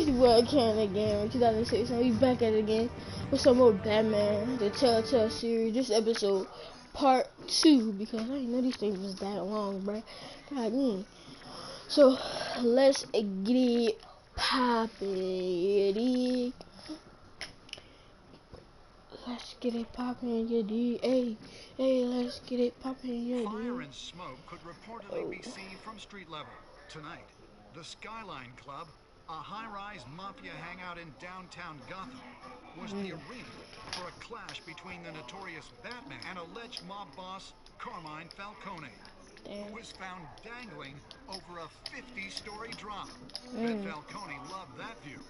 It's Welcome again, 2006, and we back at it again with some more Batman, the Telltale series. This episode, part 2, because I didn't know these things was that long, bruh. God damn. So, let's get it poppin'. Let's get it poppin', you dig? Hey, let's get it poppin', you dig? Fire and smoke could reportedly be seen from street level. Tonight, the Skyline Club, a high-rise mafia hangout in downtown Gotham, was the arena for a clash between the notorious Batman and alleged mob boss Carmine Falcone, who was found dangling over a 50-story drop. Bet Falcone loved that view.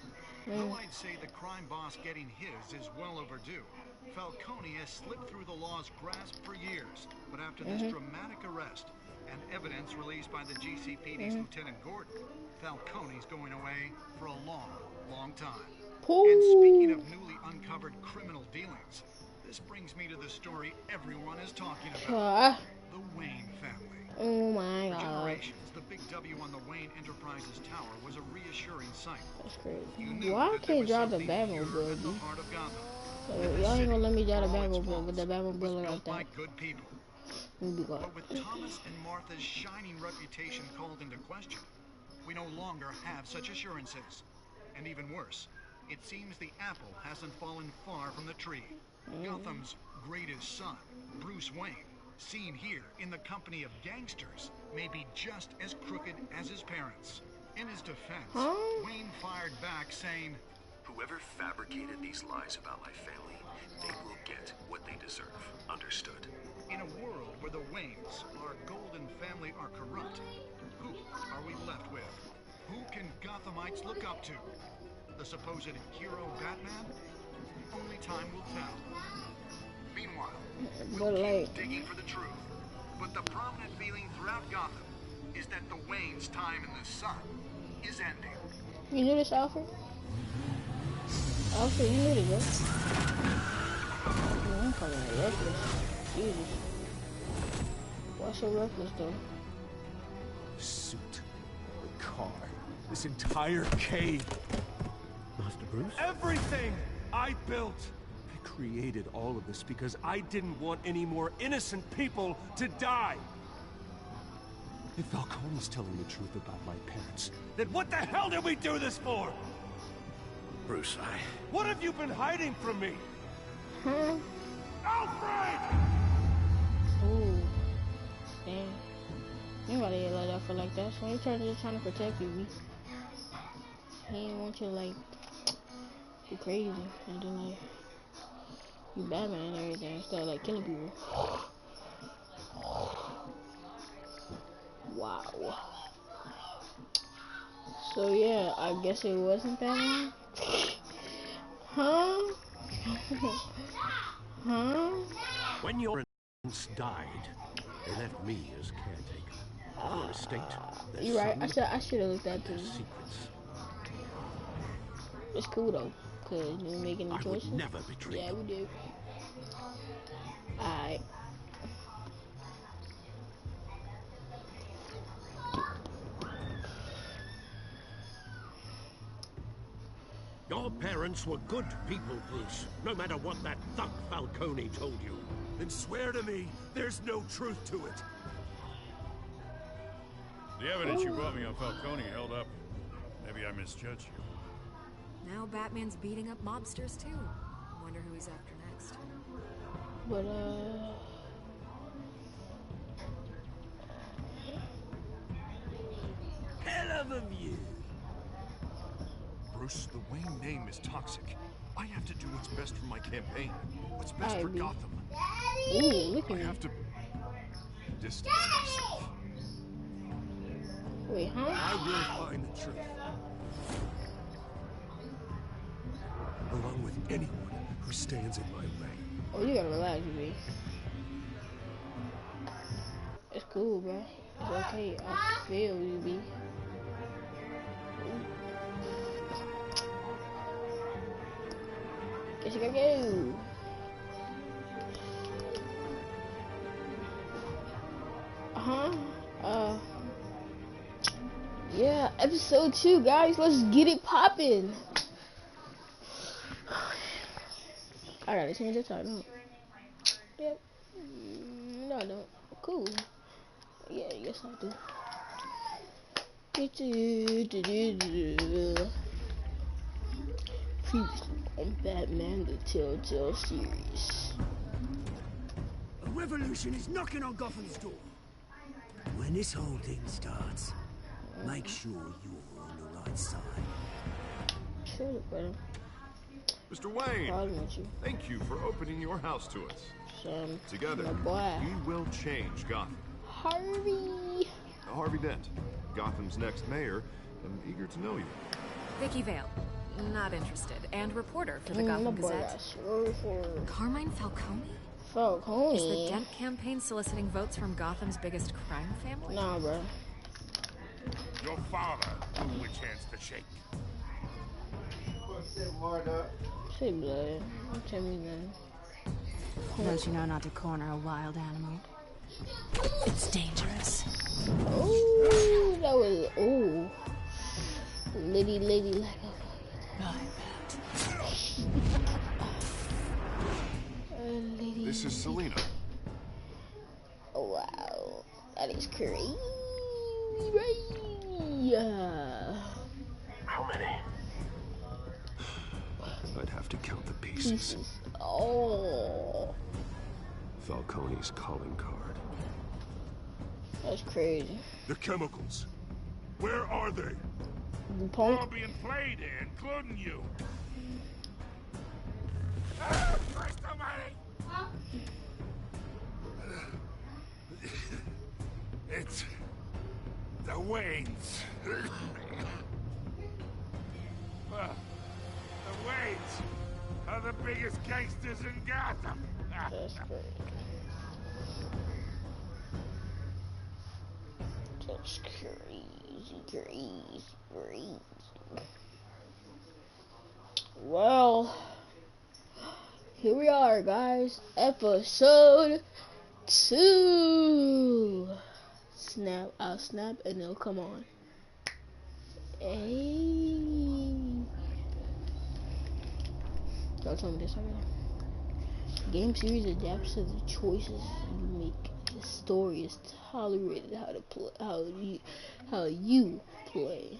Though I'd say the crime boss getting his is well overdue. Falcone has slipped through the law's grasp for years, but after this dramatic arrest and evidence released by the GCPD's Lieutenant Gordon, Falcone's going away for a long, long time. And speaking of newly uncovered criminal dealings, this brings me to the story everyone is talking about. The Wayne family. Oh my God. For generations, the big W on the Wayne Enterprises Tower was a reassuring sight. That's crazy. Why I can't drive the Batmobile, dude? Y'all ain't gonna let me drive the Batmobile, but the Batmobile like that. Good people. But with Thomas and Martha's shining reputation called into question, we no longer have such assurances. And even worse, it seems the apple hasn't fallen far from the tree. Gotham's greatest son, Bruce Wayne, seen here in the company of gangsters, may be just as crooked as his parents. In his defense, Wayne fired back saying, "Whoever fabricated these lies about my family, they will get what they deserve. Understood?" In a world where the Waynes, our golden family, are corrupt, who are we left with? Who can Gothamites look up to? The supposed hero Batman? Only time will tell. Meanwhile, we'll keep digging for the truth. But the prominent feeling throughout Gotham is that the Wayne's time in the sun is ending. You knew this, Alfred? Alfred, you knew this, bro. I'm fucking reckless. Jesus. Why so reckless, though? The suit, the car, this entire cave. Master Bruce? Everything I built! I created all of this because I didn't want any more innocent people to die. If Falcone's telling the truth about my parents, then what the hell did we do this for? Bruce, What have you been hiding from me? Alfred! Ooh. Damn. Nobody let that for like that, so he just trying to protect you, B. He ain't want you to, like, be crazy and then, like, you Batman and everything instead of, like, killing people. Wow. So, yeah, I guess it wasn't Batman? Huh? when your parents died, they left me as caretaker. Their estate, their You're right. son, I should have looked at their this. secrets. It's cool though, cause you didn't make any choices. I would never betray Yeah, them. we did. Alright. Your parents were good people, Bruce. No matter what that thug Falcone told you. Then swear to me there's no truth to it. The evidence you brought me on Falcone held up. Maybe I misjudged you. Now Batman's beating up mobsters too. Wonder who he's after next. But Hell of a view. Bruce, the Wayne name is toxic. I have to do what's best for my campaign. What's best for Gotham. ooh, look at I me. have to distance myself. Wait, huh? I will find the truth. Along with anyone who stands in my way. Oh, you gotta relax, B. It's cool, bro. It's okay. I feel you, B. Guess you gotta go. Yeah, episode episode 2, guys. Let's get it poppin'. I gotta change the title. Yep. No, I don't. Cool. Yeah, yes, I do. Previously on Batman the Telltale series. A revolution is knocking on Gotham's door. When this whole thing starts, make sure you're on the right side. Shut up, brother. Mr. Wayne, Problem with you. thank you for opening your house to us. Son, Together, my boy. we will change Gotham. Harvey. Harvey Dent, Gotham's next mayor, and eager to know you. Vicky Vale. Not interested. And reporter for the Gotham Gazette. Carmine Falcone? Falcone? Is the Dent campaign soliciting votes from Gotham's biggest crime family? Nah, bro. Your father knew which hands to shake. Say blood. Don't tell me nothing. Don't you know not to corner a wild animal? It's dangerous. Oh, that was Liddy like a This is Selena. Oh wow, that is crazy, right? How many? I'd have to count the pieces. Oh, Falcone's calling card. that's crazy. The chemicals. Where are they? The All punk. being played here, including you. Ah, Christ almighty! It's the Waynes. The Waynes are the biggest gangsters in Gotham. That's crazy. That's crazy. Well, here we are, guys. Episode 2. Snap, I'll snap, and it'll come on. Hey. Don't tell me this already. Game series adapts to the choices you make. The story is tolerated how to play, how you play.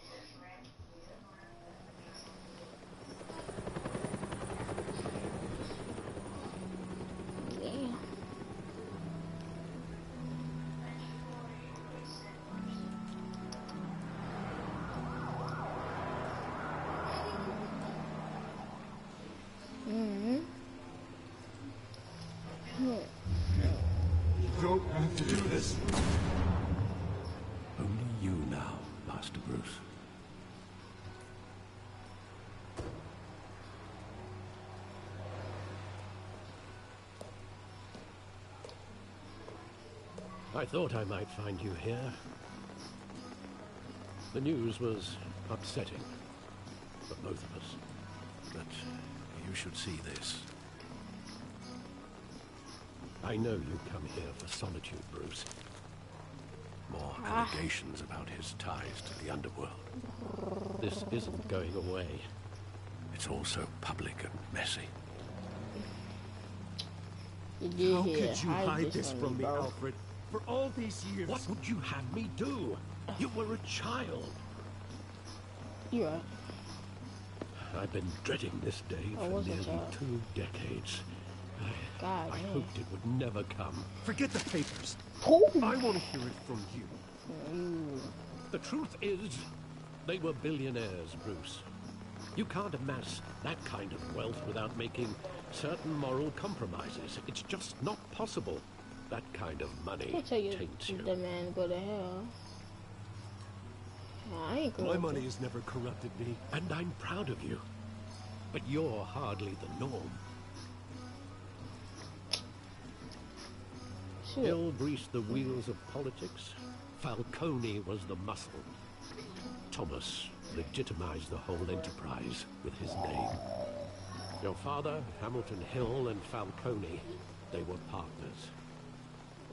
Damn. You don't have to do this. Only you now, Master Bruce. I thought I might find you here. The news was upsetting for both of us. But you should see this. I know you come here for solitude, Bruce. More allegations about his ties to the underworld. This isn't going away. It's all so public and messy. How could you hide this from me, Alfred? For all these years. What would you have me do? You were a child. You're right. I've been dreading this day for nearly 2 decades. God, I hoped it would never come. Forget the papers. Oh. I want to hear it from you. The truth is, they were billionaires, Bruce. You can't amass that kind of wealth without making certain moral compromises. It's just not possible. That kind of money I'll tell you, taints you. the man go to hell. I ain't My corrupted. money has never corrupted me. And I'm proud of you. But you're hardly the norm. Sure. Bill greased the wheels of politics. Falcone was the muscle. Thomas legitimized the whole enterprise with his name. Your father, Hamilton Hill, and Falcone, they were partners.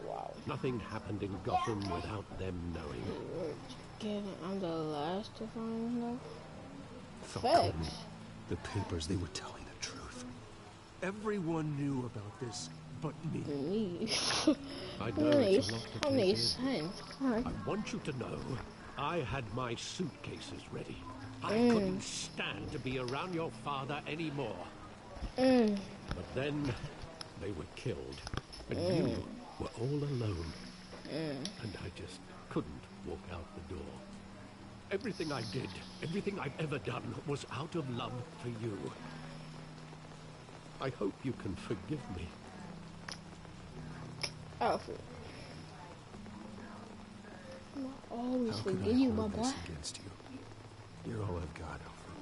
Wow. Nothing happened in Gotham without them knowing. I'm the last to find enough. Falcone, the papers, they were telling the truth. Everyone knew about this but me. Me. I know it's a lot to take in. Sense. I want you to know, I had my suitcases ready. I couldn't stand to be around your father anymore. But then, they were killed. And you were all alone. And I just couldn't walk out the door. Everything I did, everything I've ever done, was out of love for you. I hope you can forgive me. Alfred. I always How could forgive I you, hold my boy. this against you? You're all I've got, Alfred.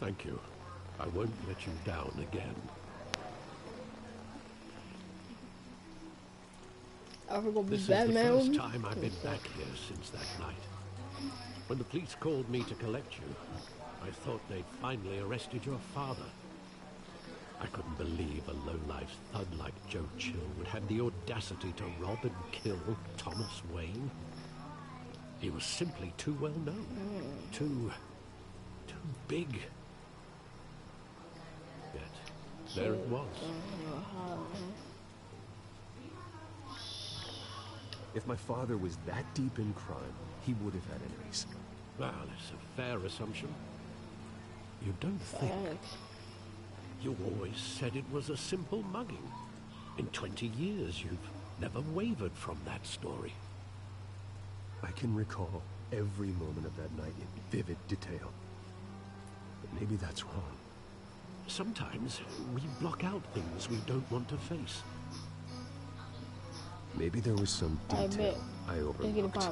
Thank you. I won't let you down again. Alfred gonna be This is the Batman. first time I've been back here since that night. When the police called me to collect you, I thought they'd finally arrested your father. I couldn't believe a low-life thug like Joe Chill would have the audacity to rob and kill Thomas Wayne. He was simply too well known. Too big. Yet, there it was. If my father was that deep in crime, he would have had enemies. Well, it's a fair assumption. You don't think... You always said it was a simple mugging. In 20 years, you've never wavered from that story. I can recall every moment of that night in vivid detail. But maybe that's wrong. Sometimes we block out things we don't want to face. Maybe there was some detail I overlooked.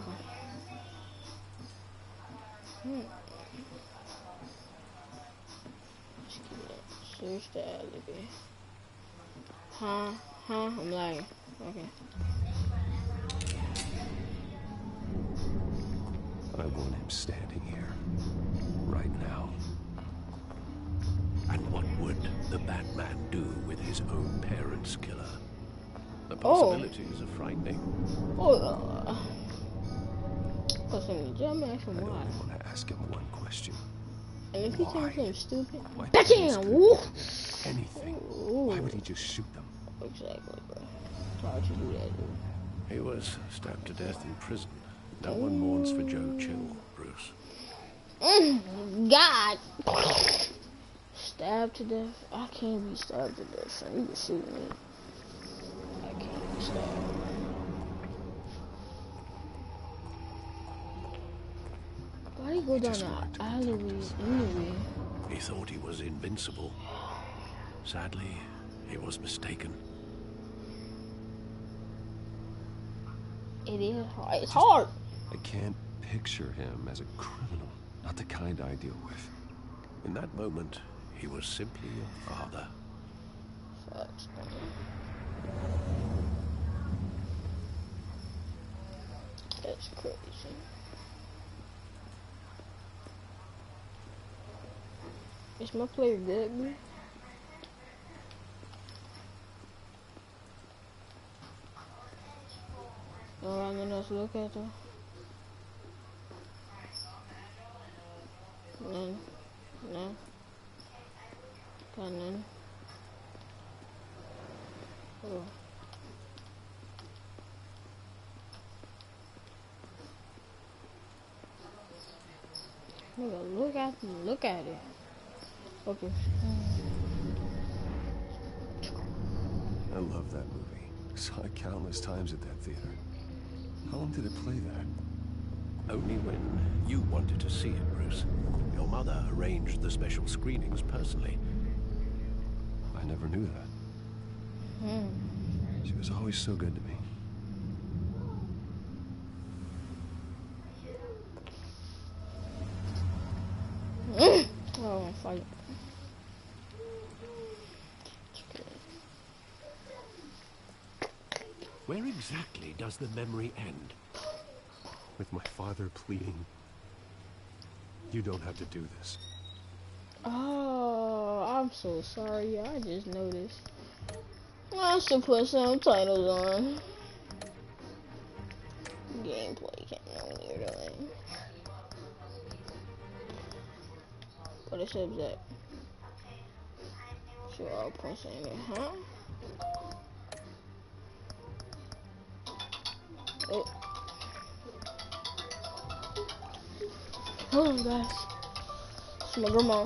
Search the alibi. Huh? I'm lying. Okay. I want him standing here. Right now. And what would the Batman do with his own parents' killer? The possibilities are frightening. Listen, Jim asked him why. I only want to ask him one question. And if he tells something stupid, backhand! Anything. Why would he just shoot them? Exactly, bro. Why would you do that, dude? He was stabbed to death in prison. No one mourns for Joe Chill, Bruce. God! Stabbed to death? I can't be stabbed to death, son. You can shoot me. I can't be stabbed. Why'd he go down the alleyway anyway? He thought he was invincible. Sadly, he was mistaken. It is hard. It's hard. I can't picture him as a criminal. Not the kind I deal with. In that moment, he was simply your father. Facts. That's crazy. Is my player good, man? Alright, let's look at them. None. None. Got none. Oh. Nigga, look at it. Okay. I love that movie. Saw it countless times at that theater. How long did it play there? Only when you wanted to see it, Bruce. Your mother arranged the special screenings personally. I never knew that. She was always so good to me. Oh, fight. Where exactly does the memory end? With my father pleading, you don't have to do this. Oh, I'm so sorry. I just noticed. I should put some titles on. Gameplay can't know when you're doing. But it says that. Sure, all points in it, huh? Oh. Hold on, guys. It's my grandma.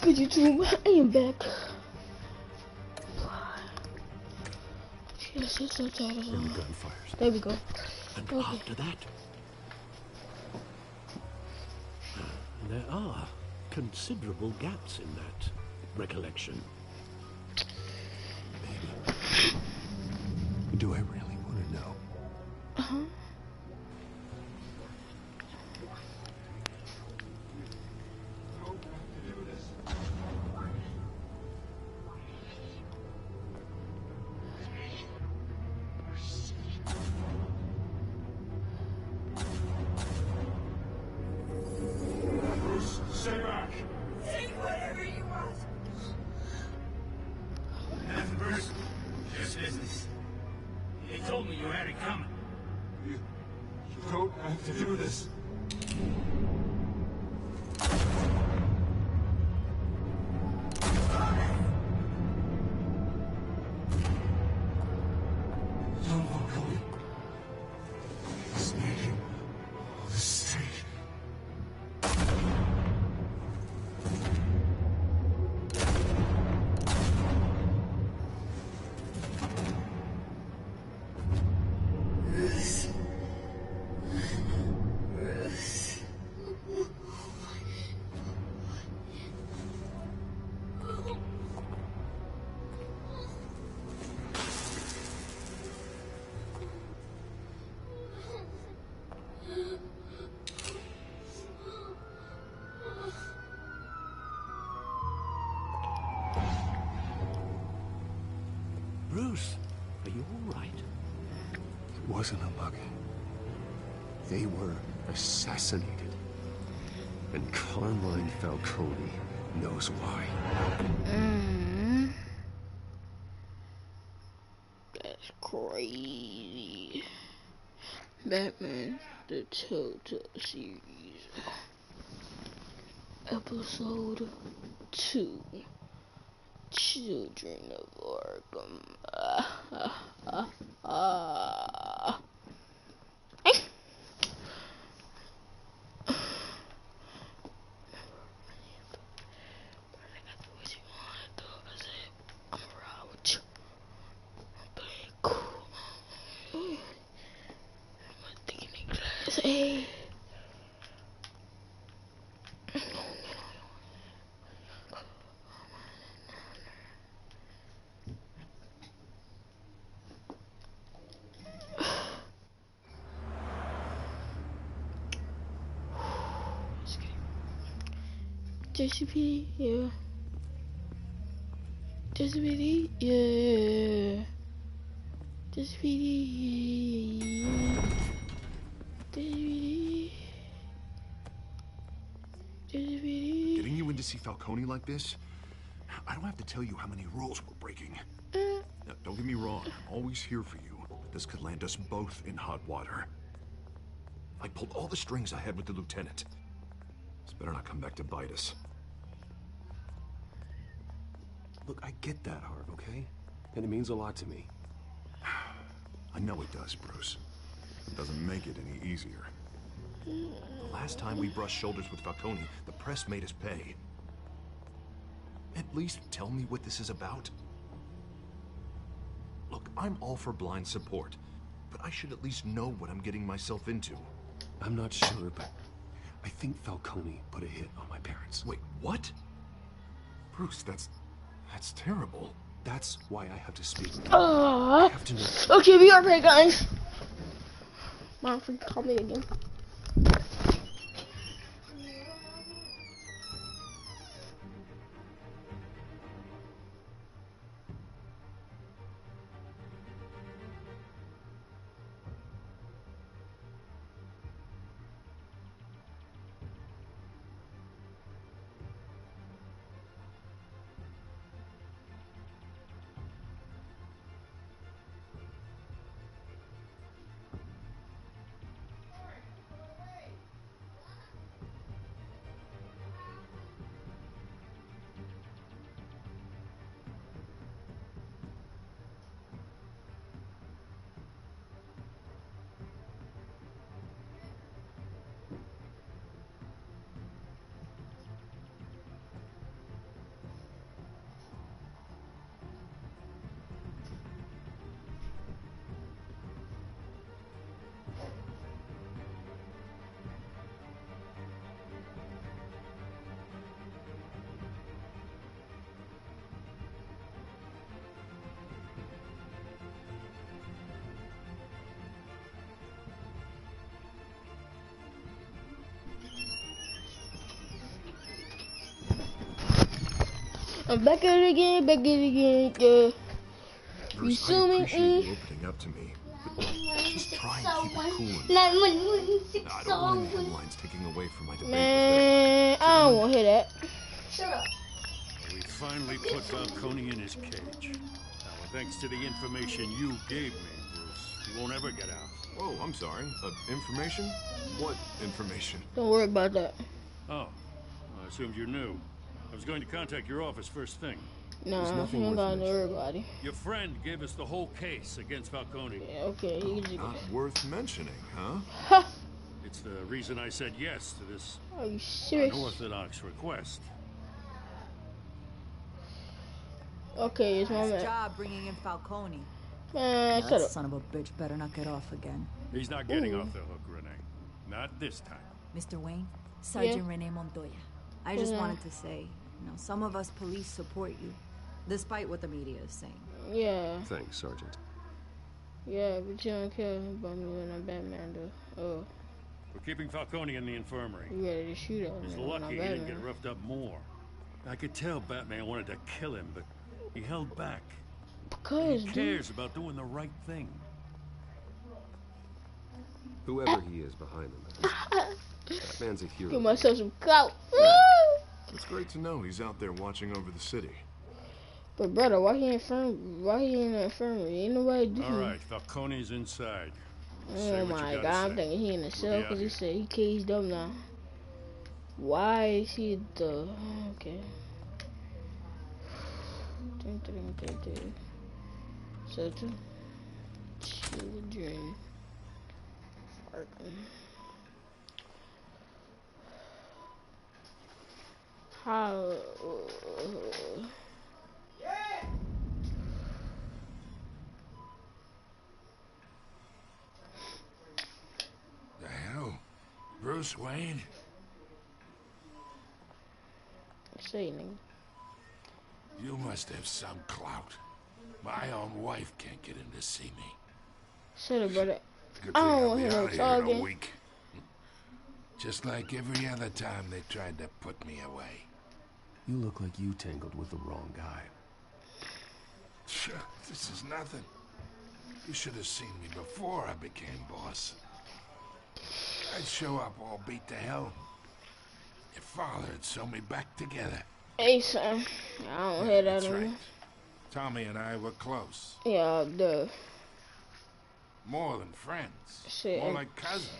Good YouTube, I am back. Yes, it's so tired of And the gunfires. There we go. And Okay. after that, there are considerable gaps in that recollection. Baby, do I really want to know? Uh-huh. Stay back! Take whatever you want. Nothing, Bruce. Just business. They told me you had it coming. You don't have to do this. Don't walk away. It's making all the stake. Bruce, are you all right? It wasn't a bug. They were assassinated. And Carmine Falcone knows why. That's crazy. Batman, the Telltale series. Episode 2. Children of Arkham. Hey. JCPD, yeah. JCPD, yeah. JCPD, yeah. JCPD. Getting you in to see Falcone like this? I don't have to tell you how many rules we're breaking. Now, don't get me wrong, I'm always here for you, but this could land us both in hot water. I pulled all the strings I had with the lieutenant. This better not come back to bite us. Look, I get that, Harv, okay? And it means a lot to me. I know it does, Bruce. It doesn't make it any easier. The last time we brushed shoulders with Falcone, the press made us pay. At least tell me what this is about. Look, I'm all for blind support, but I should at least know what I'm getting myself into. I'm not sure, but I think Falcone put a hit on my parents. Wait, what? Bruce, that's terrible. That's why I have to speak. I have to know. Okay, be right back, guys. Mom, call me again. I'm back at it again, yeah. Bruce, I appreciate you opening up to me, but just try and keep it cool. I don't want any headlines taking away from my debate. Man, I don't want to hear that. Shut up. We finally put Falcone in his cage. Now, thanks to the information you gave me, Bruce, he won't ever get out. Oh, I'm sorry. Information? What information? Don't worry about that. Oh, I assumed you knew. I was going to contact your office first thing. No, you ain't gotta know everybody. Your friend gave us the whole case against Falcone. Yeah, okay, easy. Not worth mentioning, huh? Ha! It's the reason I said yes to this Are you serious? unorthodox request. Okay, it's my Nice man. job bringing in Falcone. Man, That shut up. son of a bitch better not get off again. He's not getting off the hook, Renee. Not this time. Mr. Wayne, Sergeant Renee Montoya. I just wanted to say, you know, some of us police support you, despite what the media is saying. Yeah. Thanks, Sergeant. Yeah, but you don't care about me when I'm Batman, though. Oh. We're keeping Falcone in the infirmary. You ready to shoot at me? He's when I'm lucky he didn't Batman. get roughed up more. I could tell Batman wanted to kill him, but he held back. Because, he cares about doing the right thing. Whoever he is behind him, that man's a hero. Give myself some clout. It's great to know he's out there watching over the city. But brother, why he in the infirmary? Ain't nobody do. All right, Falcone's inside. Say Oh what you my gotta god, I'm say. thinking he in the We'll cell be because out he here. said he caged up now. Why is he the... Okay. So to children. How... The hell? Bruce Wayne? Say, nigga. You must have some clout. My own wife can't get in to see me. Shut up, brother. Good I thing don't I'll want be to hear out no of here in a talking. week. Just like every other time they tried to put me away. You look like you tangled with the wrong guy. Sure, this is nothing. You should have seen me before I became boss. I'd show up all beat to hell. Your father would sew me back together. Hey, son. I don't hear that That's anymore. right. Tommy and I were close. Yeah, duh. More than friends. Shit. More like cousins.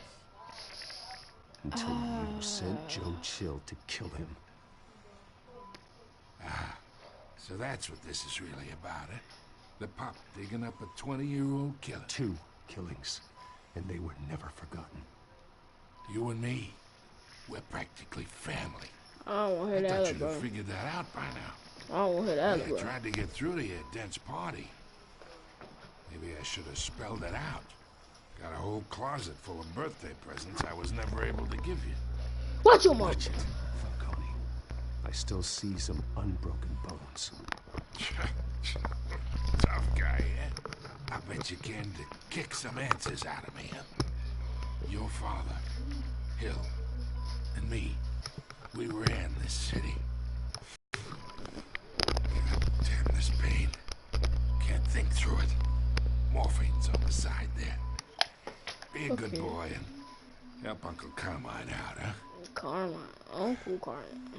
Until you sent Joe Chill to kill him. Ah, so that's what this is really about, eh? The pup digging up a 20-year-old killer. 2 killings, and they were never forgotten. You and me, we're practically family. I don't want to hear I that, thought you'd bro. have figured that out by now. I don't want to hear that, I bro. tried to get through to your dense party. Maybe I should have spelled it out. Got a whole closet full of birthday presents I was never able to give you. Watch your mouth. Watch it, Falcone. I still see some unbroken bones. Tough guy, eh? I bet you can to kick some answers out of me, huh? Your father, Hill, and me, we ran this city. God damn this pain. Can't think through it. Morphine's on the side there. Be a good boy and help Uncle Carmine out, huh? Carmine. Uncle Carmine.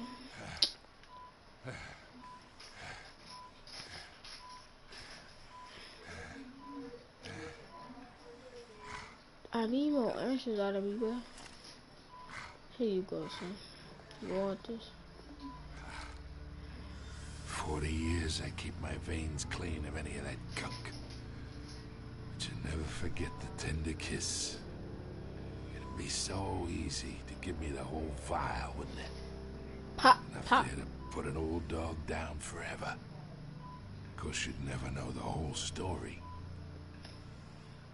I need more answers out of me, bro. Here you go, son. You want this? 40 years I keep my veins clean of any of that gunk. But you never forget the tender kiss. It'd be so easy to give me the whole vial, wouldn't it? Pop, Enough pop. there to put an old dog down forever. Of course, you'd never know the whole story.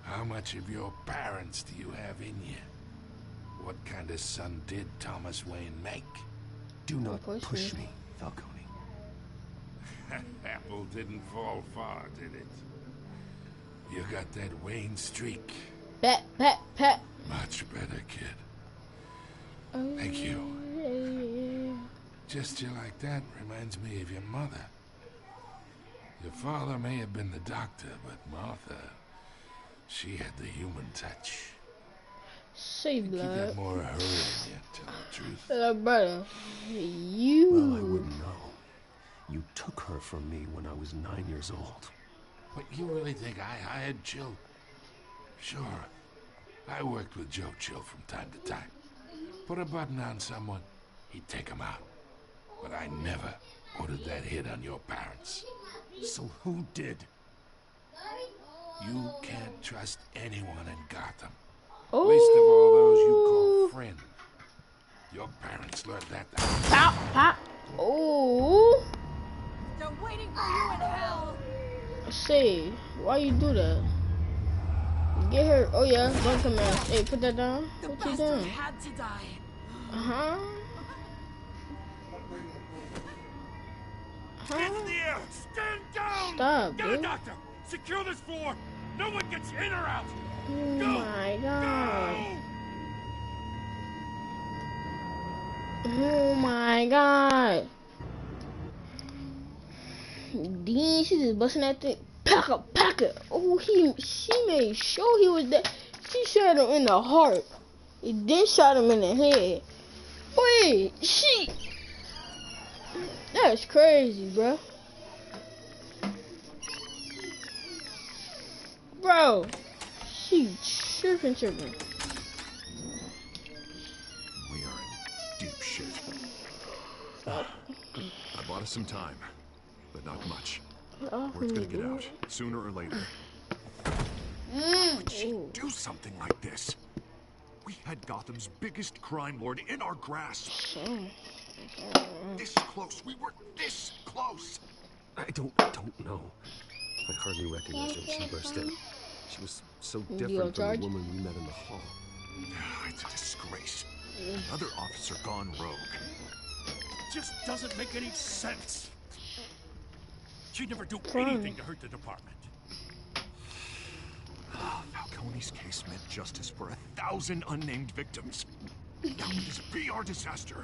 How much of your parents do you have in you? What kind of son did Thomas Wayne make? Do not push me, Falcone. Apple didn't fall far, did it? You got that Wayne streak. Pat, pat, pat. Much better, kid. Thank you. gesture like that reminds me of your mother. Your father may have been the doctor, but Martha, she had the human touch. Say, blood. You got more of her in you, tell the truth. Brother, you... Well, I wouldn't know. You took her from me when I was 9 years old. But you really think I hired Chill? Sure. I worked with Joe Chill from time to time. Put a button on someone, he'd take him out. But I never ordered that hit on your parents. So who did? You can't trust anyone in Gotham. Ooh. Least of all those you call friend. Your parents learned that. Pop, pop. Oh. They're waiting for you in hell. Say, why you do that? Get her. Oh yeah, don't come out. Hey, put that down. What you doing? Had to die. Hands in the air! Stand down! Stop, Get dude. a doctor! Secure this floor! No one gets in or out! Oh Go! my god. Go! Oh my god. Dean, she just busting that thing. Pack it. Oh, she made sure he was there. She shot him in the heart. And then shot him in the head. Wait, that's crazy, bro. Bro, she tripping. We are in deep shit. I bought us some time, but not much. Word's gonna get out, sooner or later. Why would she do something like this? We had Gotham's biggest crime lord in our grasp. This close, we were this close. I don't know. I hardly recognized her when she burst in. She was so different from the woman we met in the hall. It's a disgrace. Another officer gone rogue. Just doesn't make any sense. She'd never do anything to hurt the department. Falcone's case meant justice for 1,000 unnamed victims. Now would this be our disaster?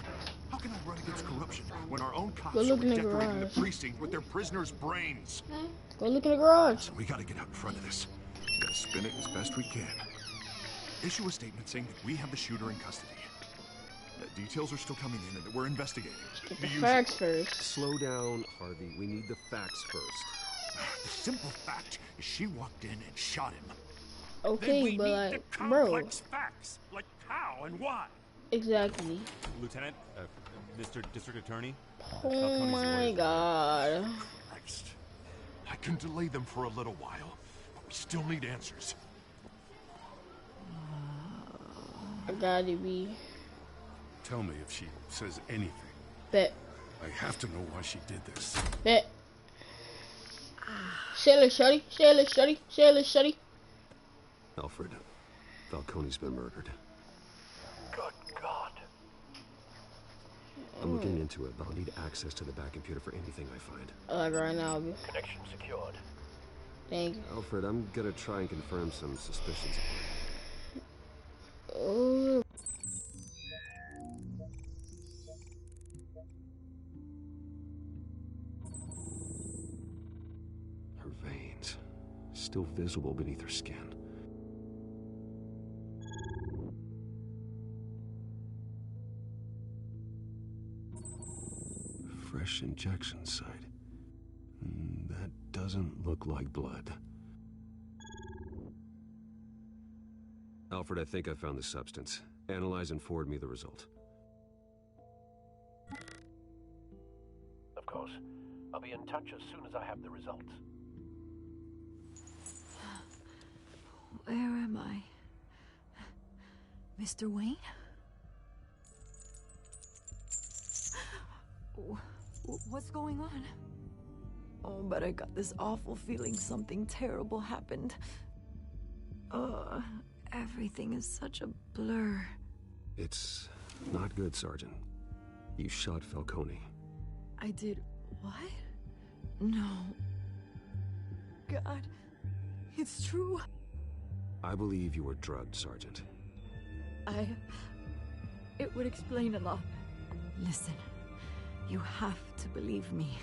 How can I run against corruption when our own cops are decorating the precinct with their prisoners' brains? Go look in the garage. So we gotta get out in front of this. We gotta spin it as best we can. Issue a statement saying that we have the shooter in custody. Details are still coming in and that we're investigating. Get the facts first. Slow down, Harvey. We need the facts first. The simple fact is she walked in and shot him. Okay, but like, bro. Facts, like how and why. Exactly. Lieutenant, Mr. District Attorney. Oh my god. Christ. I can delay them for a little while, but we still need answers. I gotta be. Tell me if she says anything. Bet. I have to know why she did this. Bet. Say it, shuddy. Alfred, Falcone's been murdered. Good God. I'm looking into it, but I'll need access to the back computer for anything I find. Like right now. Connection secured. Thank you. Alfred, I'm gonna try and confirm some suspicions. Oh. Her veins, still visible beneath her skin. Fresh injection site. That doesn't look like blood. Alfred, I think I found the substance. Analyze and forward me the result. Of course. I'll be in touch as soon as I have the results. Where am I? Mr. Wayne? What's going on? Oh, but I got this awful feeling something terrible happened. Everything is such a blur. It's not good, Sergeant. You shot Falcone. I did what? No. God, it's true. I believe you were drugged, Sergeant. It would explain a lot. Listen, You have to believe me.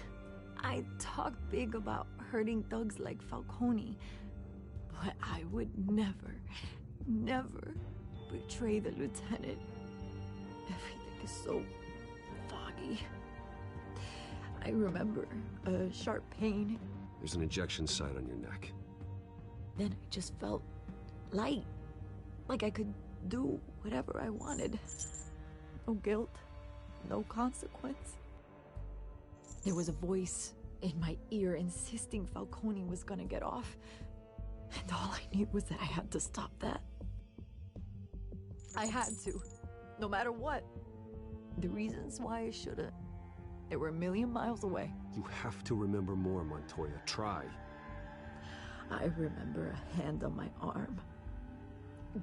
I talk big about hurting thugs like Falcone, but I would never, never betray the lieutenant. Everything is so foggy. I remember a sharp pain. There's an injection site on your neck. Then I just felt light, like I could do whatever I wanted. No guilt, no consequence. There was a voice in my ear insisting Falcone was gonna get off, and all I knew was that I had to stop that. I had to, no matter what. The reasons why I shouldn't, they were a million miles away. You have to remember more, Montoya. Try. I remember a hand on my arm,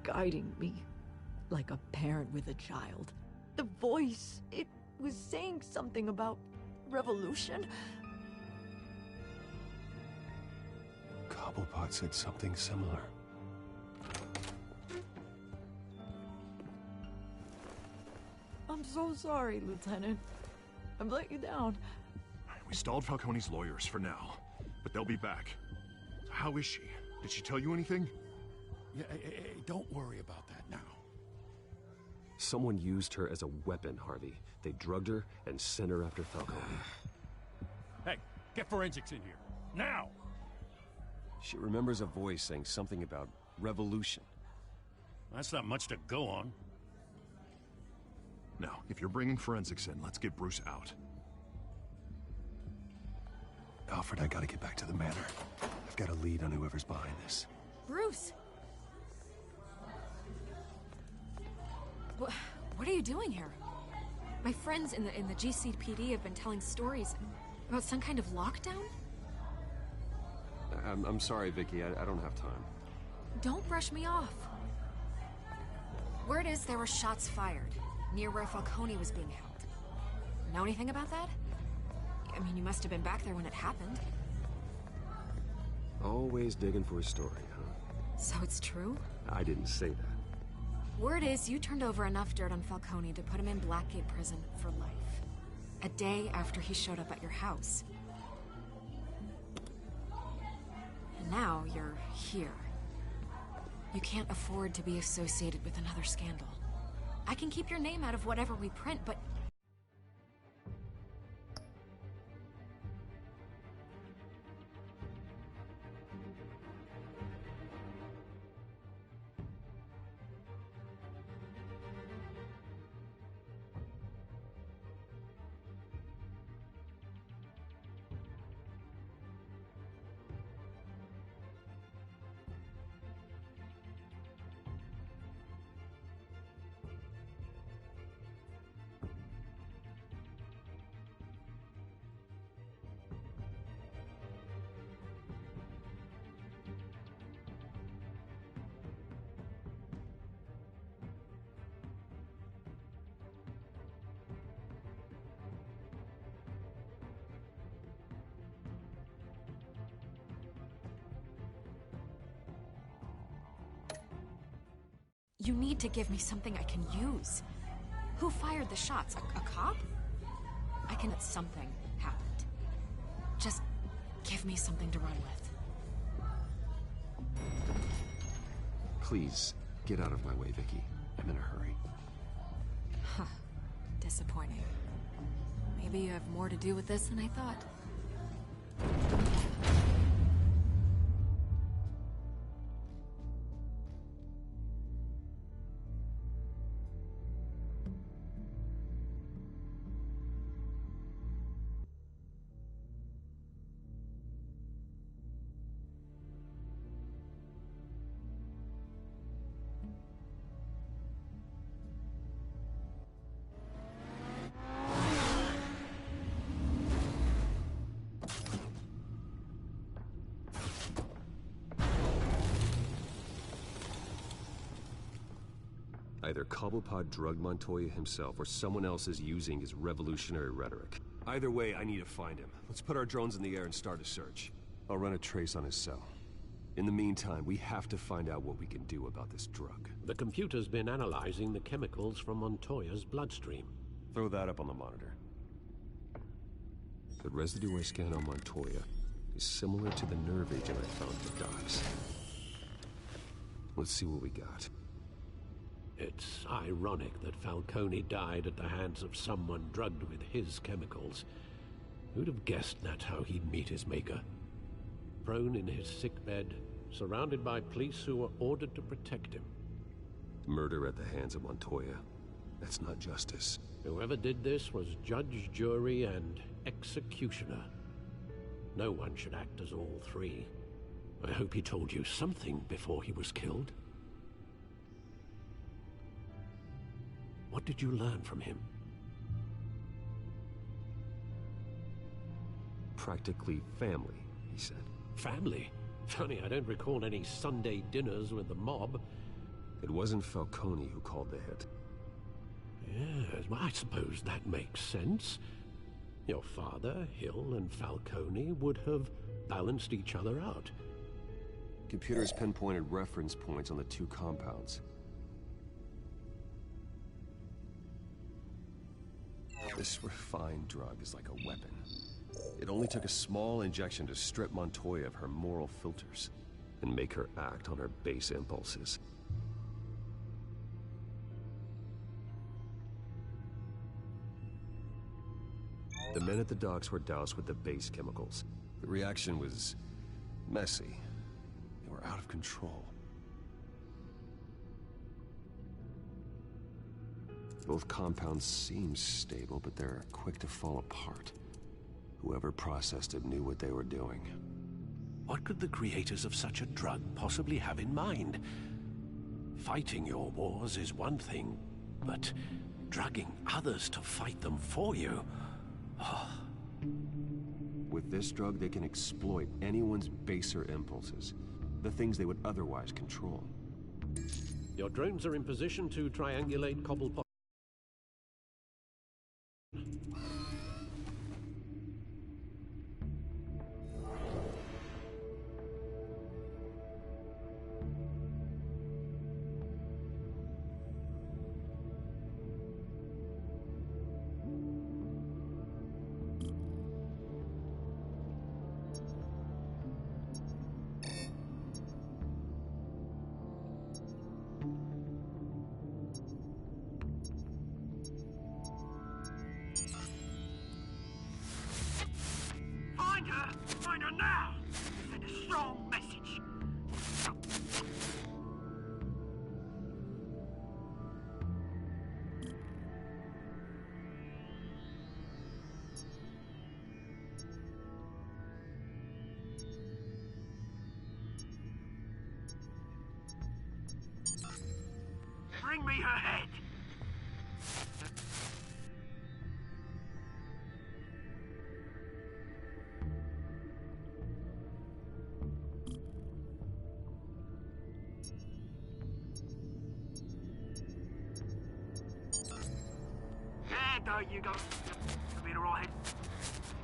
guiding me like a parent with a child. The voice, it was saying something about revolution. Cobblepot said something similar. I'm so sorry, Lieutenant. I've let you down. We stalled Falcone's lawyers for now, but they'll be back. How is she? Did she tell you anything? Yeah, hey, don't worry about that now. Someone used her as a weapon, Harvey. They drugged her and sent her after Falcone. Hey, get forensics in here. Now! She remembers a voice saying something about revolution. That's not much to go on. Now, if you're bringing forensics in, let's get Bruce out. Alfred, I gotta get back to the manor. I've got a lead on whoever's behind this. Bruce! What are you doing here? My friends in the GCPD have been telling stories about some kind of lockdown? I'm sorry, Vicky. I don't have time. Don't brush me off. Word is there were shots fired near where Falcone was being held. Know anything about that? I mean, you must have been back there when it happened. Always digging for a story, huh? So it's true? I didn't say that. Word is you turned over enough dirt on Falcone to put him in Blackgate Prison for life. A day after he showed up at your house. And now you're here. You can't afford to be associated with another scandal. I can keep your name out of whatever we print, but... You need to give me something I can use. Who fired the shots? A cop? I can admit something happened. Just give me something to run with. Please, get out of my way, Vicky. I'm in a hurry. Huh. Disappointing. Maybe you have more to do with this than I thought. Either Cobblepot drugged Montoya himself, or someone else is using his revolutionary rhetoric. Either way, I need to find him. Let's put our drones in the air and start a search. I'll run a trace on his cell. In the meantime, we have to find out what we can do about this drug. The computer's been analyzing the chemicals from Montoya's bloodstream. Throw that up on the monitor. The residue I scanned on Montoya is similar to the nerve agent I found at the docks. Let's see what we got. It's ironic that Falcone died at the hands of someone drugged with his chemicals. Who'd have guessed that's how he'd meet his maker? Prone in his sickbed, surrounded by police who were ordered to protect him. Murder at the hands of Montoya. That's not justice. Whoever did this was judge, jury, and executioner. No one should act as all three. I hope he told you something before he was killed. What did you learn from him? Practically family, he said. Family? Funny, I don't recall any Sunday dinners with the mob. It wasn't Falcone who called the hit. Yes, well, I suppose that makes sense. Your father, Hill, and Falcone would have balanced each other out. Computers pinpointed reference points on the two compounds. This refined drug is like a weapon. It only took a small injection to strip Montoya of her moral filters and make her act on her base impulses. The men at the docks were doused with the base chemicals. The reaction was messy. They were out of control. Both compounds seem stable, but they're quick to fall apart. Whoever processed it knew what they were doing. What could the creators of such a drug possibly have in mind? Fighting your wars is one thing, but drugging others to fight them for you... With this drug, they can exploit anyone's baser impulses, the things they would otherwise control. Your drones are in position to triangulate Cobblepot. Find her now! Send a strong message. Bring me her head! There you go. You'll be alright.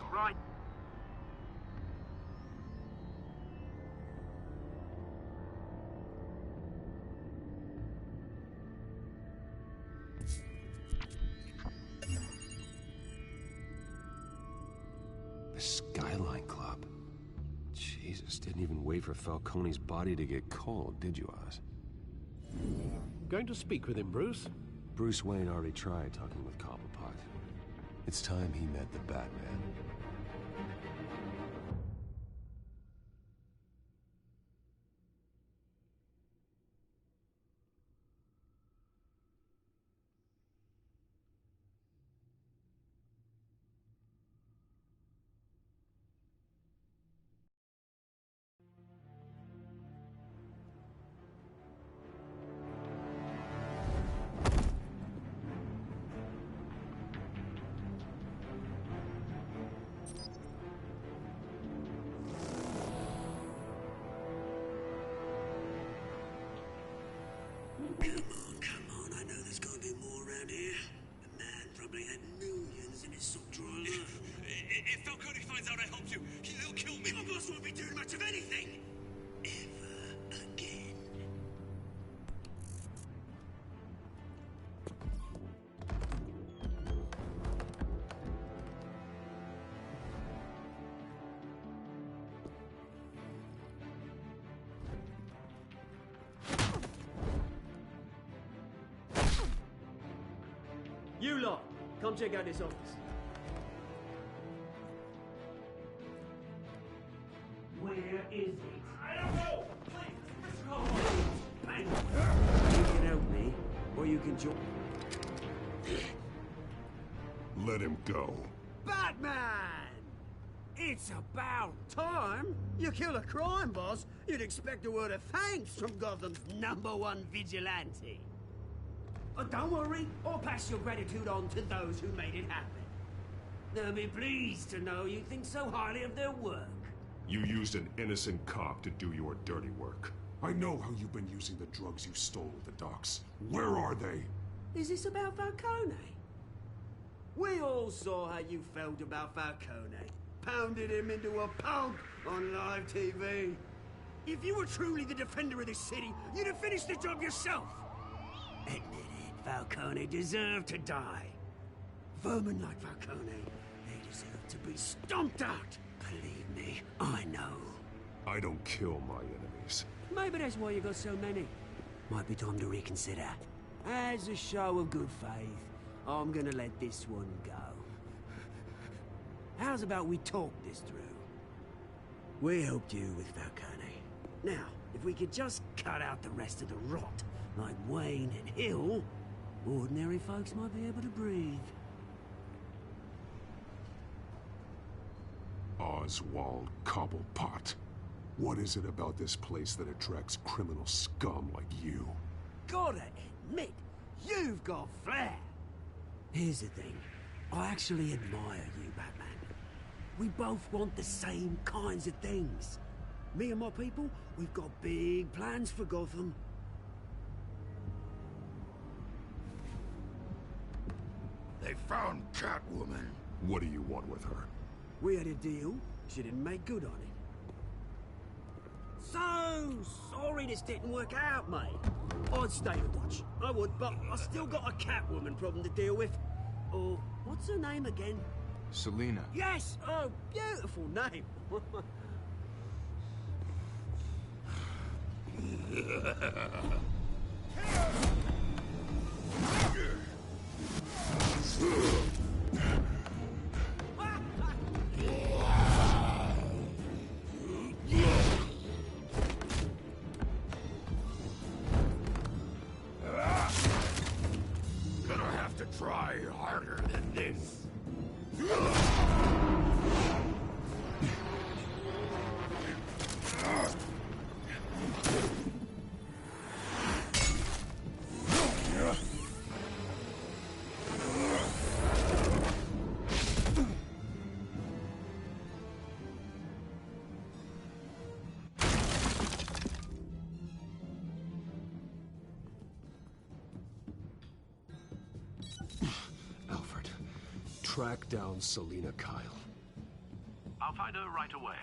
Alright. The Skyline Club. Jesus, didn't even wait for Falcone's body to get cold, did you, Oz? Going to speak with him, Bruce? Bruce Wayne already tried talking with Cobblepot. It's time he met the Batman. You lot, come check out this office. Where is it? I don't know! Please, you can help me, or you can join. Let him go. Batman! It's about time. You kill a crime boss, you'd expect a word of thanks from Gotham's #1 vigilante. But don't worry, I'll pass your gratitude on to those who made it happen. They'll be pleased to know you think so highly of their work. You used an innocent cop to do your dirty work. I know how you've been using the drugs you stole at the docks. Where are they? Is this about Falcone? We all saw how you felt about Falcone. Pounded him into a pulp on live TV. If you were truly the defender of this city, you'd have finished the job yourself. Admit it, Falcone deserved to die. Vermin like Falcone, they deserve to be stomped out. Believe me, I know. I don't kill my enemies. Maybe that's why you got so many. Might be time to reconsider. As a show of good faith, I'm gonna let this one go. How's about we talk this through? We helped you with Falcone. Now, if we could just cut out the rest of the rot, like Wayne and Hill, ordinary folks might be able to breathe. Oswald Cobblepot. What is it about this place that attracts criminal scum like you? Gotta admit, you've got flair. Here's the thing. I actually admire you, Batman. We both want the same kinds of things. Me and my people, we've got big plans for Gotham. They found Catwoman. What do you want with her? We had a deal. She didn't make good on it. So sorry this didn't work out, mate. I'd stay to watch. I would, but I still got a Catwoman problem to deal with. Oh, what's her name again? Selina. Yes! Oh, beautiful name. Gonna have to try harder than this. Alfred, track down Selina Kyle. I'll find her right away.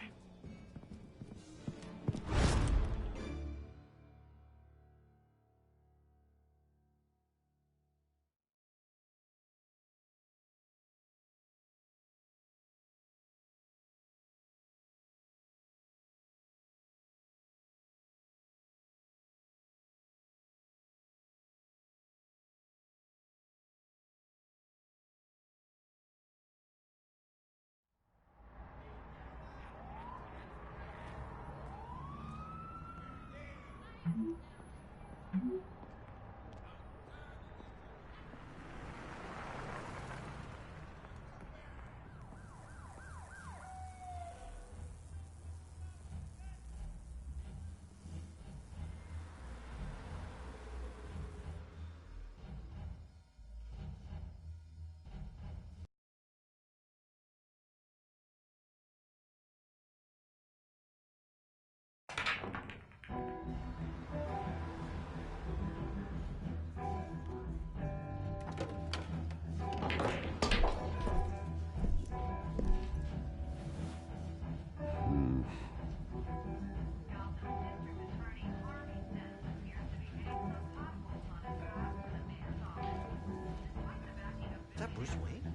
Is that Bruce Wayne?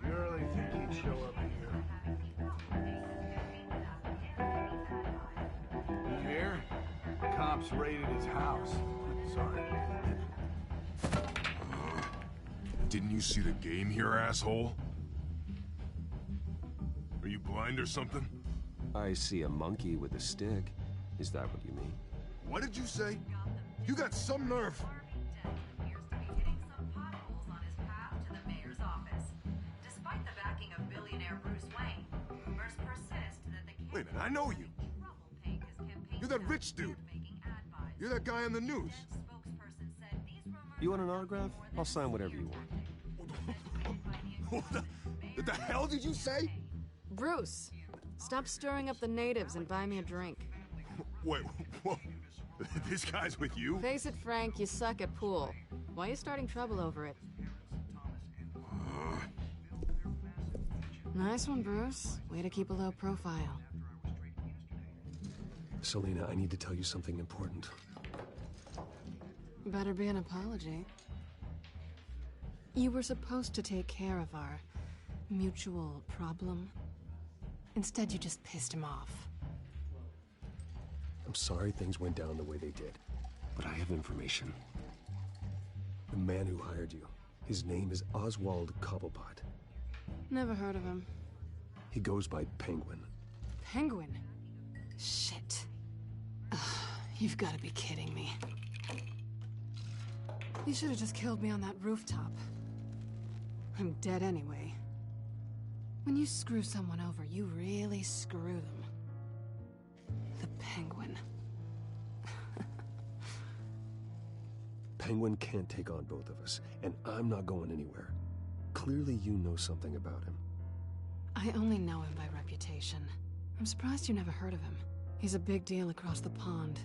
You really think he'd show up here? You hear? Cops raided his house. Sorry. Didn't you see the game here, asshole? Are you blind or something? I see a monkey with a stick. Is that what you mean? What did you say? You got some nerve. Wait a minute, I know you. You're that rich dude. You're that guy on the news. You want an autograph? I'll sign whatever you want. What the hell did you say? Bruce, stop stirring up the natives and buy me a drink. Wait, what? This guy's with you? Face it, Frank, you suck at pool. Why are you starting trouble over it? Nice one, Bruce. Way to keep a low profile. Selena, I need to tell you something important. Better be an apology. You were supposed to take care of our mutual problem. Instead, you just pissed him off. I'm sorry things went down the way they did, but I have information. The man who hired you, his name is Oswald Cobblepot. Never heard of him. He goes by Penguin. Penguin? Shit. Ugh, you've got to be kidding me. You should have just killed me on that rooftop. I'm dead anyway. When you screw someone over, you really screw them. The Penguin. Penguin can't take on both of us, and I'm not going anywhere. Clearly you know something about him. I only know him by reputation. I'm surprised you never heard of him. He's a big deal across the pond.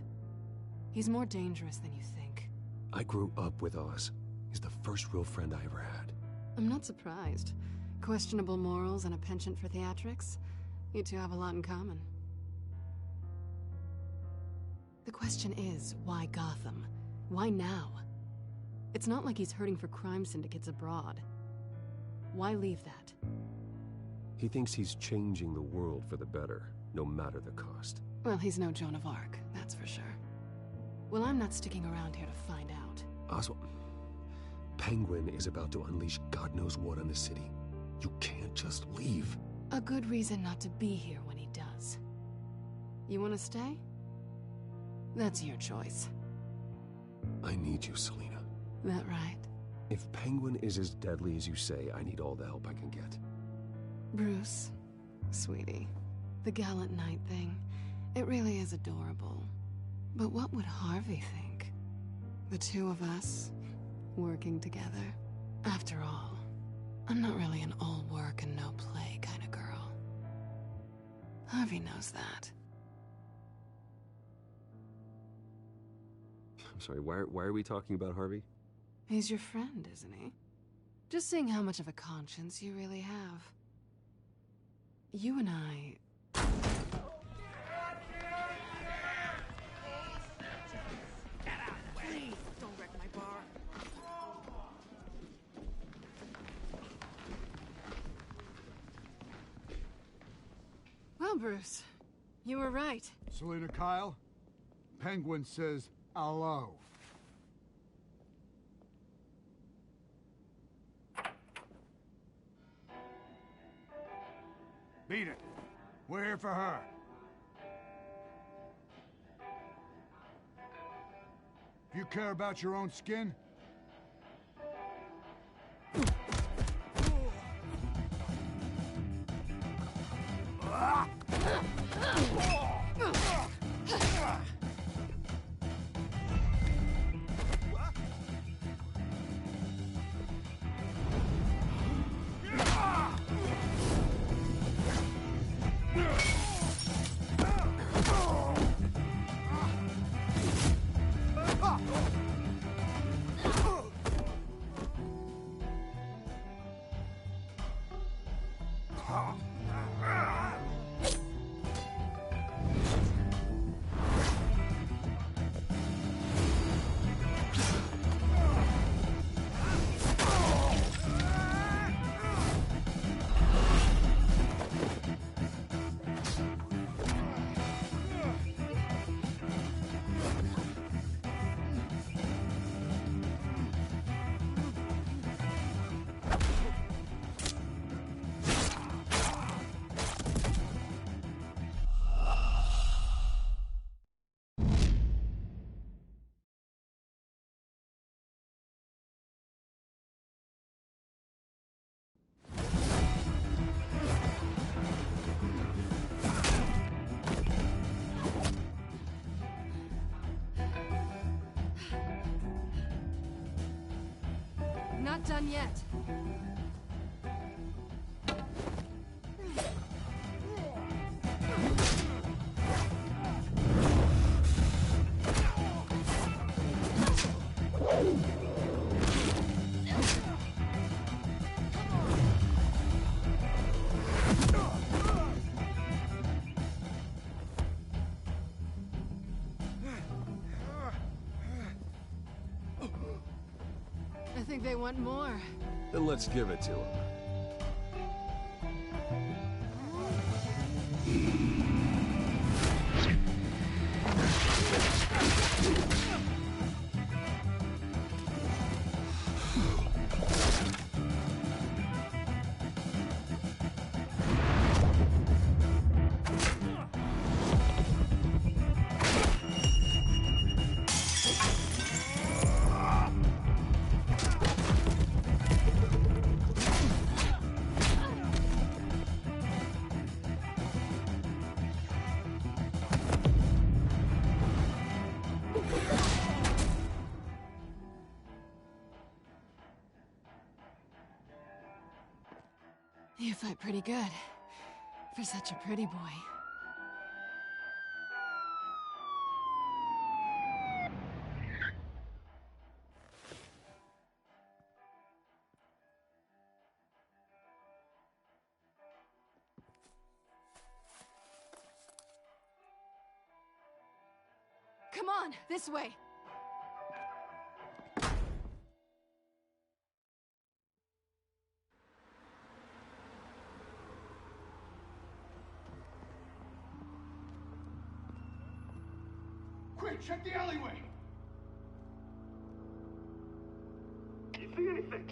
He's more dangerous than you think. I grew up with Oz. He's the first real friend I ever had. I'm not surprised. Questionable morals and a penchant for theatrics. You two have a lot in common. The question is, why Gotham? Why now? It's not like he's hurting for crime syndicates abroad. Why leave that? He thinks he's changing the world for the better, no matter the cost. Well, he's no Joan of Arc, that's for sure. Well, I'm not sticking around here to find out. Oswald, Penguin is about to unleash God knows what on the city. You can't just leave. A good reason not to be here when he does. You want to stay? That's your choice. I need you, Selena. That right? If Penguin is as deadly as you say, I need all the help I can get. Bruce, sweetie, the gallant knight thing, it really is adorable. But what would Harvey think? The two of us, working together. After all, I'm not really an all work and no play kind of girl. Harvey knows that. I'm sorry, why are we talking about Harvey? He's your friend, isn't he? Just seeing how much of a conscience you really have. You and I... Please, don't wreck my bar. Well, Bruce, you were right. Selena Kyle, Penguin says hello. Beat it. We're here for her. If you care about your own skin, not done yet. I think they want more. Then let's give it to him. You fight pretty good. For such a pretty boy. Come on, this way. Quick, check the alleyway! You see anything?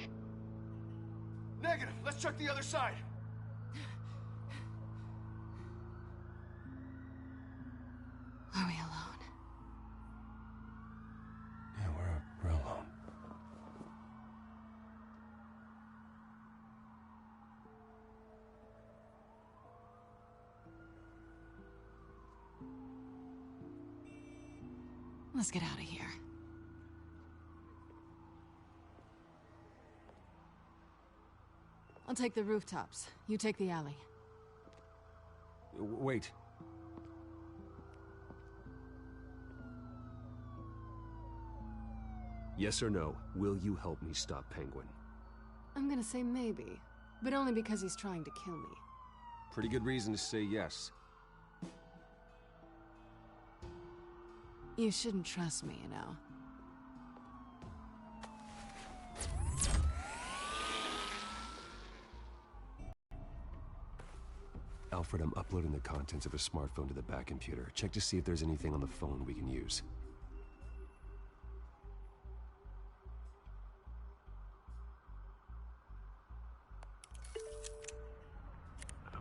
Negative. Let's check the other side. Are we alone? Yeah, we're alone. Let's get out of here. I'll take the rooftops. You take the alley. Wait. Yes or no, will you help me stop Penguin? I'm gonna say maybe, but only because he's trying to kill me. Pretty good reason to say yes. You shouldn't trust me, you know. Alfred, I'm uploading the contents of a smartphone to the back computer. Check to see if there's anything on the phone we can use.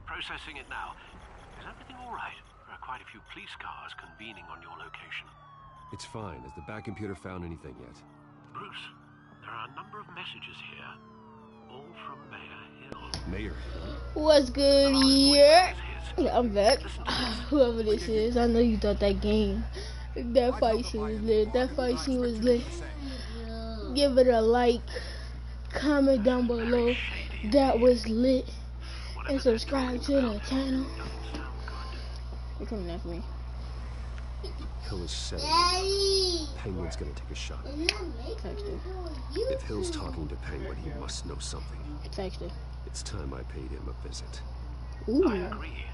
Processing it now. Is everything all right? There are quite a few police cars convening on your location. It's fine. Has the back computer found anything yet? Bruce, there are a number of messages here, all from Mayor Hill. Mayor Hill? What's good here? Yeah, I'm back. Whoever this is, I know you thought that game, that fight scene was lit. That fight scene was lit. Give it a like, comment down below. That was lit. And subscribe to the channel. You're coming after me. Hill is setting. Penguin's gonna take a shot at me. Text her. If Hill's talking to Penguin, he must know something. Text her. It's time I paid him a visit. Ooh. I agree.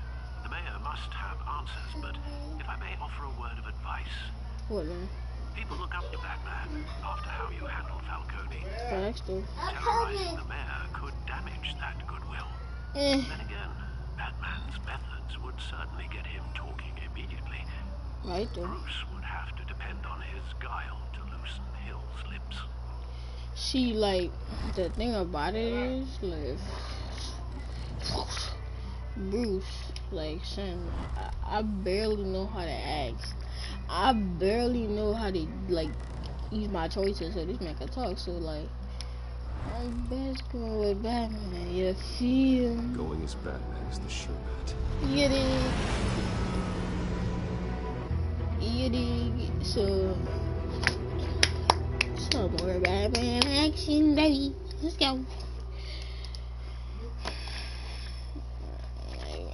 The mayor must have answers, but if I may offer a word of advice. What, man? People look up to Batman after how you handled Falcone. Text her. Terrorizing the mayor could damage that goodwill. Then again, Batman's methods would certainly get him talking immediately. Right there. Bruce would have to depend on his guile to loosen Hill's lips. See, like, the thing about it is, like, Bruce, like, son, I barely know how to act. I barely know how to, like, use my choices so this man can talk, so, like, I'm best going with Batman, you feel? Going as Batman is the sure bet. You dig? You dig? So more Batman action, baby. Let's go.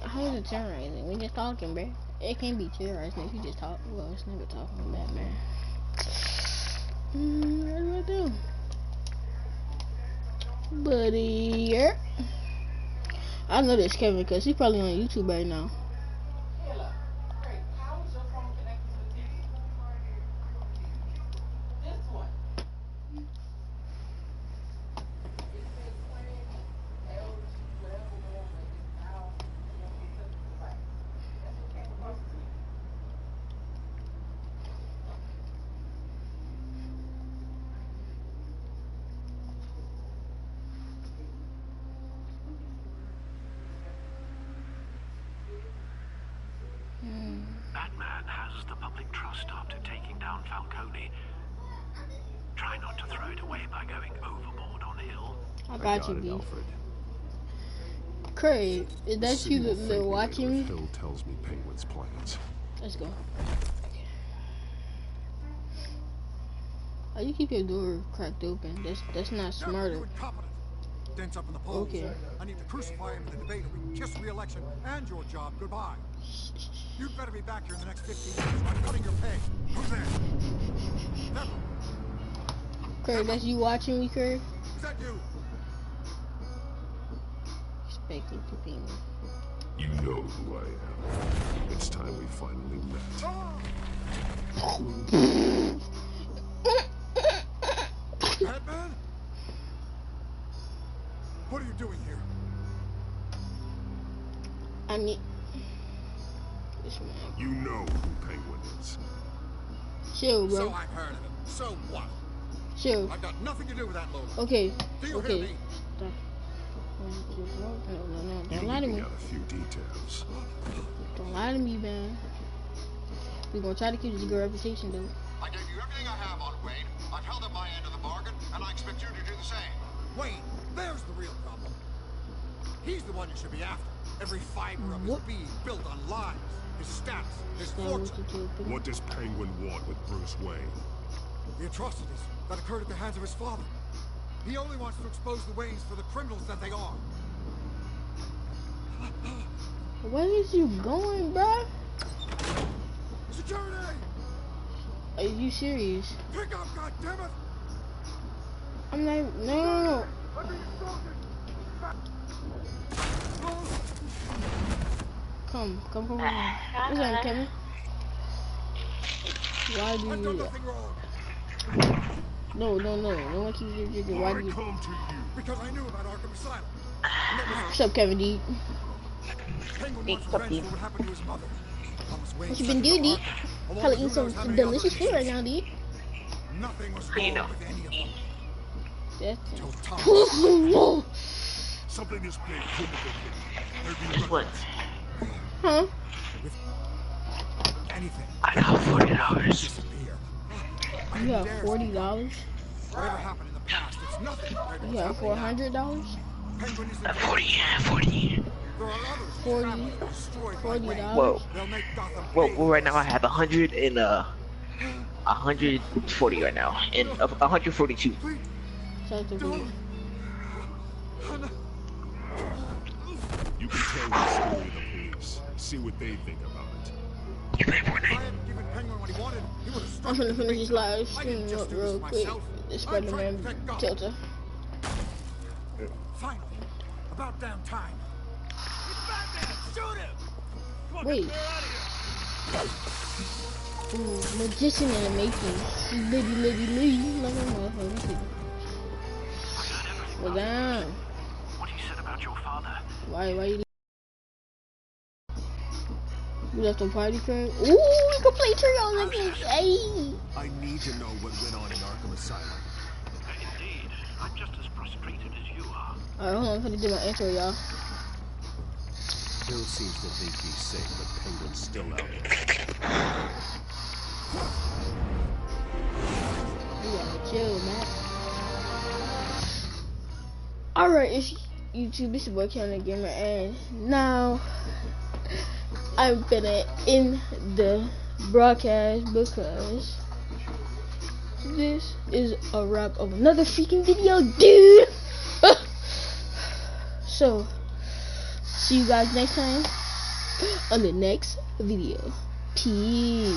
How is it terrorizing? We just talking, bruh. It can't be terrorizing if you just talk. Well, it's never talking about man. What do I do? Buddy, yeah. I know this Kevin because he's probably on YouTube right now. Batman has the public trust after taking down Falcone. Try not to throw it away by going overboard on Hill. I got you, B. Alfred. Craig, is that you that watching me? Hill tells me Penguin's plans. Let's go. Oh, you keep your door cracked open. That's not smart. Dents up in the polls. Okay. I need to crucify him in the debate, or we can kiss re-election and your job goodbye. You'd better be back here in the next 15 minutes. I'm cutting your pay. Who's there? Never. Kurt, that's you watching me, Kurt? Is that you? Expected to be me. You know who I am. It's time we finally met. Batman? What are you doing here? I need... You know who Penguin is. Chill, bro. So I've heard of him. So what? Chill. I've got nothing to do with that load. Okay. Do you Okay. hear me? No. Don't lie to me. Got a few details. Don't lie to me, man. We're gonna try to keep this good reputation, though. I gave you everything I have on Wayne. I've held up my end of the bargain, and I expect you to do the same. Wayne, there's the real problem. He's the one you should be after. Every fiber of his being built on lies. His status, his fortune. What does Penguin want with Bruce Wayne? The atrocities that occurred at the hands of his father. He only wants to expose the Waynes for the criminals that they are. Where is you going, bruh? Security! Are you serious? Pick up, goddammit! I'm like, no. I'm being assaulted! Come. What's up, Kevin? Why do you do that? No. No one keeps drinking. Why do you? Because I knew about Arkham Asylum. What's up, Kevin D? Penguin wants revenge for what happened to his mother. What you been doing, D? Probably eating some delicious food right now, D. Nothing was wrong with any of them. Whoa. Something is big. What? Huh? Anything. I got $40. You have $40? Whatever happened in the past, it's nothing. You have $400? 40. $40. Well, right now I have 100 and 140 right now, and 142. You can tell your story to the police. See what they think about it. You play Fortnite? I'm gonna finish this live stream up real quick. This Spider-Man tilter. Finally, about damn time. It's Batman! Shoot him! Come on, wait. Ooh, magician in the making. Liddy. Like a motherfucker. Well, damn. What he said about your father. Why you? You left the party, Craig? Ooh, we can play Trios again. Hey. I need to know what went on in Arkham Asylum. Indeed. I'm just as frustrated as you are. Alright, hold on. I'm gonna do my intro, y'all. Bill seems to think he's safe, but Penguin's still out there. You gotta chill, man. Alright, it's YouTube. This is boy Counter Gamer, and now I'm gonna end the broadcast because this is a wrap of another freaking video, dude. So, see you guys next time on the next video. Peace.